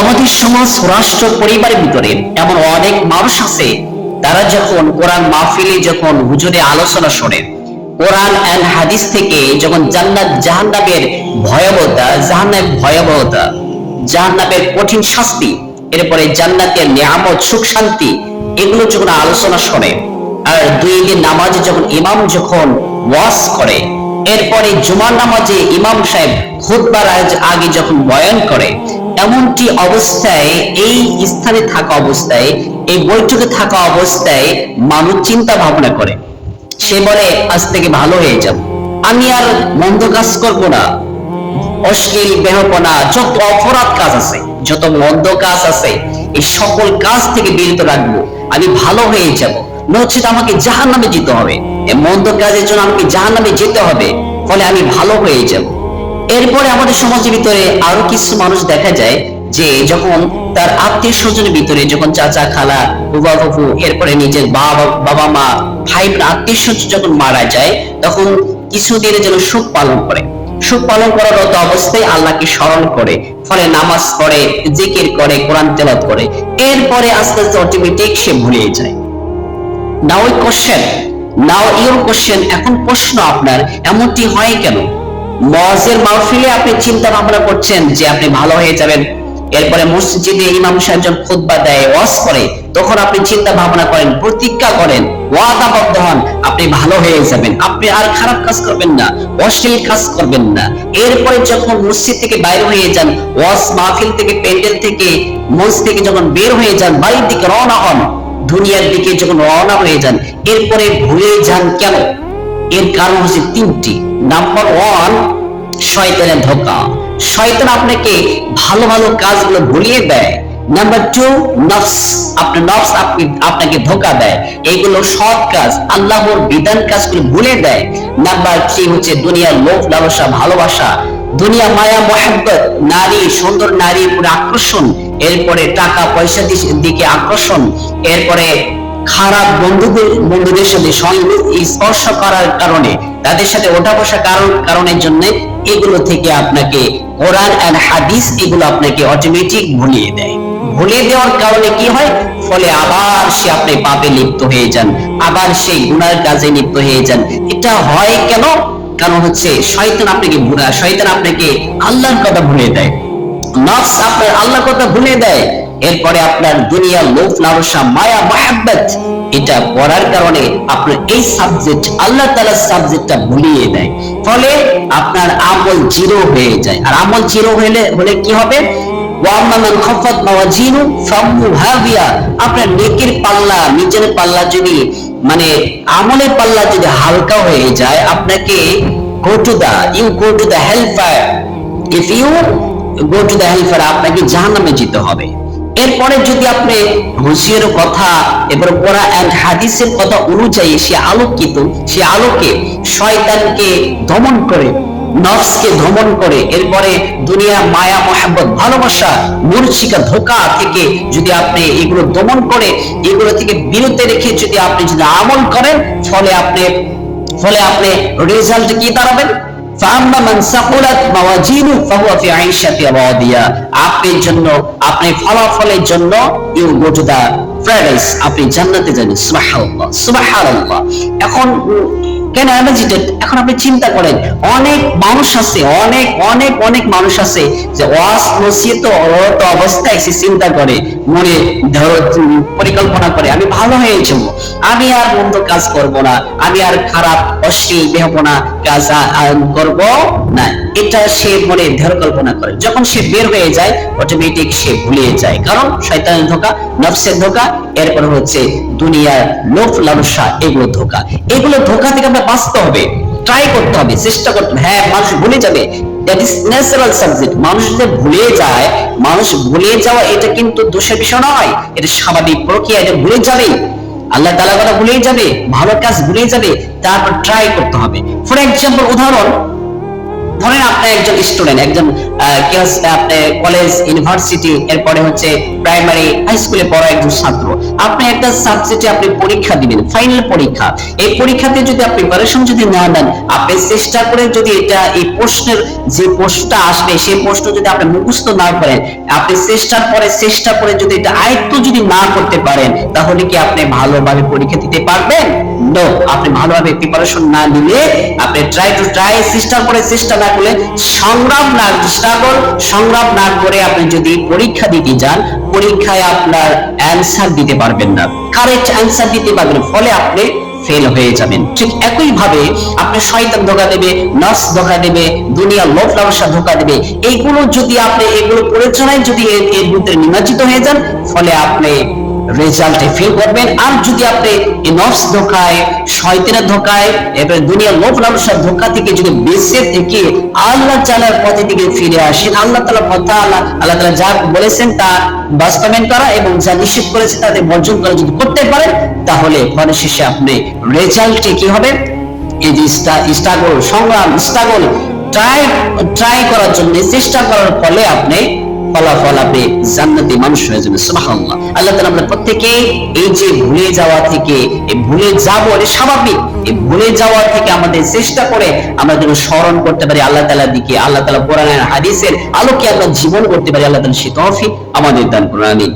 আমাদের সমাজ রাষ্ট্র পরিবারের ভিতরে এমন অনেক মানুষ আছে, তারা যখন কোরআন মাহফিলে যখন হুজুরে আলোচনা শোনে, কোরআন এন্ড হাদিস থেকে যখন জান্নাত জাহান্নামের ভয়াবহতা, জাহান্নামের কঠিন শাস্তি, এরপরে জান্নাতের নিয়ামত সুখ শান্তি, এগুলো যখন আলোচনা শোনে, আর দুই দিন নামাজে যখন ইমাম যখন ওয়াজ করে, এরপরে জুমার নামাজে ইমাম সাহেব খুতবার আগে যখন বয়ান করে, এমনটি অবস্থায় এই স্থানে থাকা অবস্থায়, এই বৈঠকে থাকা অবস্থায় মানুষ চিন্তা ভাবনা করে, সে বলে আজ থেকে ভালো হয়ে যাব, আমি আর মন্দ কাজ করব না, অশ্লীল বেহাপনা যত অপরাধ কাজ আছে, যত মন্দ কাজ আছে, এই সকল কাজ থেকে বিরত রাখবো, আমি ভালো হয়ে যাব। নচেত আমাকে জাহান্নামে যেতে হবে, এই মন্দ কাজের জন্য আমাকে জাহান্নামে যেতে হবে, ফলে আমি ভালো হয়ে যাব। এরপরে আমাদের সমাজের ভিতরে আরো কিছু মানুষ দেখা যায় যে যখন তার আত্মীয় স্বজনের ভিতরে যখন চাচা খালা বুবা বাবু, এরপরে নিজের বাবা মা ভাই আত্মীয় স্বজন যখন মারা যায়, তখন কিছুদিনের জন্য শোক পালন করে, শোক পালন করার অবস্থায় আল্লাহকে স্মরণ করে, ফলে নামাজ পড়ে, জিকির করে, কোরআন তেলাওয়াত করে, এরপরে আস্তে আস্তে অটোমেটিক সে ভুলে যায়। নাও ইউর কোশ্চেন, এখন প্রশ্ন আপনার, এমনটি হয় কেন? ওয়াজের মাহফিলে আপনি চিন্তা ভাবনা করছেন যে আপনি ভালো হয়ে যাবেন, এরপরে মসজিদে ইমাম সাহেব যখন খুতবা দেয়, ওয়াজ করে, তখন আপনি চিন্তা ভাবনা করেন, প্রতিজ্ঞা করেন, ওয়াদাবদ্ধ হন, আপনি ভালো হয়ে যাবেন, আপনি আর খারাপ কাজ করবেন না, অশ্লীল কাজ করবেন না। এরপরে যখন মসজিদ থেকে বাইরে হয়ে যান, ওয়াজ মাহফিল থেকে, প্যান্ডেল থেকে, মঞ্চ থেকে যখন বের হয়ে যান, বাড়ির দিকে রওনা হন, দুনিয়ার দিকে যখন রওনা হয়ে যান, এরপরে ভুলে যান কেন? এর কারণ হচ্ছে তিনটি। নাম্বার ওয়ান, শয়তানের ধোঁকা। শয়তান আপনাকে ভালো ভালো কাজগুলো ভুলিয়ে দেয়। নাম্বার টু, নফস, আপনার নফস আপনাকে ধোঁকা দেয়, এইগুলো সৎ কাজ, আল্লাহর বিধান কাজগুলো ভুলে দেয়। নাম্বার থ্রি হচ্ছে দুনিয়ার লোভ লালসা ভালোবাসা, দুনিয়া মায়া মোহাব্বত, নারী, সুন্দর নারীর উপরে আকর্ষণ, এরপরে টাকা পয়সা দিকে আকর্ষণ, এরপরে খারাপ বন্ধুদের সাথে স্পর্শ করার কারণে, তাদের সাথে ওঠা বসা কারণের জন্য, এগুলো থেকে আপনাকে কোরআন এন্ড হাদিস এগুলো আপনাকে অটোমেটিক ভুলিয়ে দেয়। ভুলিয়ে দেওয়ার কারণে কি হয়? ফলে আবার সে আপনি পাপে লিপ্ত হয়ে যান, আবার সেই গুনার কাজে লিপ্ত হয়ে যান। এটা হয় কেন? কারণ হচ্ছে শয়তান আপনাকে আল্লাহর কথা ভুলিয়ে দেয়, নফস আপনার আল্লাহর কথা ভুলে দেয়, এরপরে আপনার দুনিয়া লোভ লালসা মায়া মোহাব্বত, এটা পড়ার কারণে আপনার এই সাবজেক্ট, আল্লাহ তাআলার সাবজেক্টটা ভুলিয়ে দেয়, ফলে আপনার আমল জিরো হয়ে যায়। আর আমল জিরো হলে কি হবে? আপনার নেকির পাল্লা, নিজের পাল্লা যদি, মানে আমলের পাল্লা যদি হালকা হয়ে যায়, আপনাকে you go to the hellfire. If you go to the hellfire, আপনাকে জাহান্নামে যেতে হবে। এরপরে যদি আপনি হুঁশিয়ার কথা এবং কোরআন এন্ড হাদিসের কথা অনুযায়ী সে আলোকে শয়তানকে দমন করে, নফসকে দমন করে, এরপরে দুনিয়া মায়া মোহাব্বত ভালোবাসা মূর্ছিকা ধোঁকা থেকে যদি আপনি এগুলো দমন করে, এগুলো থেকে বিরত রেখে যদি আপনি আমল করেন, ফলে আপনি রেজাল্ট কি দাঁড়াবেন? আপনার ফলাফলের জন্য you go to the paradise, আপনি জান্নাতে যাবেন। সুবহানাল্লাহ সুবহানাল্লাহ। এখন কেন অ্যাজিটেড? এখন আপনি চিন্তা করেন, অনেক মানুষ আছে, অনেক মানুষ আছে যে ওয়াজ নসিহত অবস্থায় সে চিন্তা করে, মনে পরিকল্পনা করে, আমি ভালো হয়ে যাব, আমি আর মন্দ কাজ করব না, আমি আর খারাপ অশ্লীল বেহাপনা কাজ করব না, এটা সে মনে কল্পনা করে। যখন সে বের হয়ে যায়, অটোমেটিক সে ভুলিয়ে যায়, কারণ শয়তানের ধোঁকা, নফসের ধোঁকা, এরপর হচ্ছে দুনিয়ার লোভ লালসা, এগুলো ধোঁকা থেকে আমরা বাঁচতে হবে, ট্রাই করতে হবে, চেষ্টা করতে হবে। হ্যাঁ, মানুষ ভুলে যাবে, দ্যাট ইজ ন্যাচারাল সাবজেক্ট। মানুষ যে ভুলে যাওয়া এটা কিন্তু দোষের বিষয় নয়, এটা স্বাভাবিক প্রক্রিয়া, এটা ভুলে যাবে, আল্লাহ তাআলা কথা ভুলে যাবে, ভালো কাজ ভুলে যাবে, তারপর ট্রাই করতে হবে। ফর এক্সাম্পল, উদাহরণ, ধরেন আপনি একজন স্টুডেন্ট, একজন আপনি কলেজ, ইউনিভার্সিটি, এরপরে হচ্ছে প্রাইমারি, হাই স্কুলে পড়া একজন ছাত্র। আপনি একটা সাবজেক্টে আপনি পরীক্ষা দিবেন, ফাইনাল পরীক্ষা। এই পরীক্ষাতে যদি আপনি প্রিপারেশন যদি না নেন, আপনি চেষ্টা করে যদি এই প্রশ্নের যে প্রশ্নটা আসবে সেই প্রশ্ন যদি আপনি মুখস্থ না করেন, আপনি চেষ্টা করে যদি এটা আয়ত্ত যদি না করতে পারেন, তাহলে কি আপনি ভালোভাবে পরীক্ষা দিতে পারবেন? নো। আপনি ভালোভাবে প্রিপারেশন না নিলে, আপনি চেষ্টা না করলে, সংগ্রাম না করে আপনি যদি পরীক্ষা দিতে যান, পরীক্ষায় আপনার অ্যানসার দিতে পারবেন না, কারেক্ট অ্যানসার দিতে পারবেন, ফলে আপনি ফেল হয়ে যাবেন। ঠিক একই ভাবে আপনি শয়তান ধোঁকা দেবে, নফস ধোঁকা দেবে, দুনিয়ার লোভ লালসা ধোঁকা দেবে। এগুলো পরিচালনায় যদি এর ভিতরে নিমজ্জিত হয়ে যান, ফলে আপনি রেজাল্টে ফেল করবেন। আর যদি আপনি এই নফস ধোঁকায়, শয়তানের ধোঁকায়, এবার দুনিয়ার লোভ লালসার ধোঁকা থেকে যদি বেঁচে থেকে আল্লাহ তাআলার পথে দিকে ফিরে আসেন, আল্লাহ তাআলা যা বলেছেন তা বাস্তবায়ন করা এবং যা নিষেধ করেছে তাদের বর্জন করা যদি করতে পারেন, তাহলে ফলে শেষে আপনি রেজাল্টে কি হবে, এই যে স্ট্রাগল ট্রাই করার জন্য চেষ্টা করার ফলে আপনি ফলাফল আপনি জান্নাতি মানুষ হয়ে যাবেন। সুবহানাল্লাহ। আল্লাহ তাআলা আমরা প্রত্যেককে এই যে ভুলে যাওয়া থেকে, এই ভুলে যাব এটা স্বাভাবিক, এই ভুলে যাওয়া থেকে আমাদের চেষ্টা করে আমরা যেন স্মরণ করতে পারি আল্লাহ তাআলার দিকে, আল্লাহ তাআলা কোরআনের হাদিসের আলোকে আমরা জীবন করতে পারি। আল্লাহ তাআলা সেই তৌফিক আমাদের দান করুন। আমিন।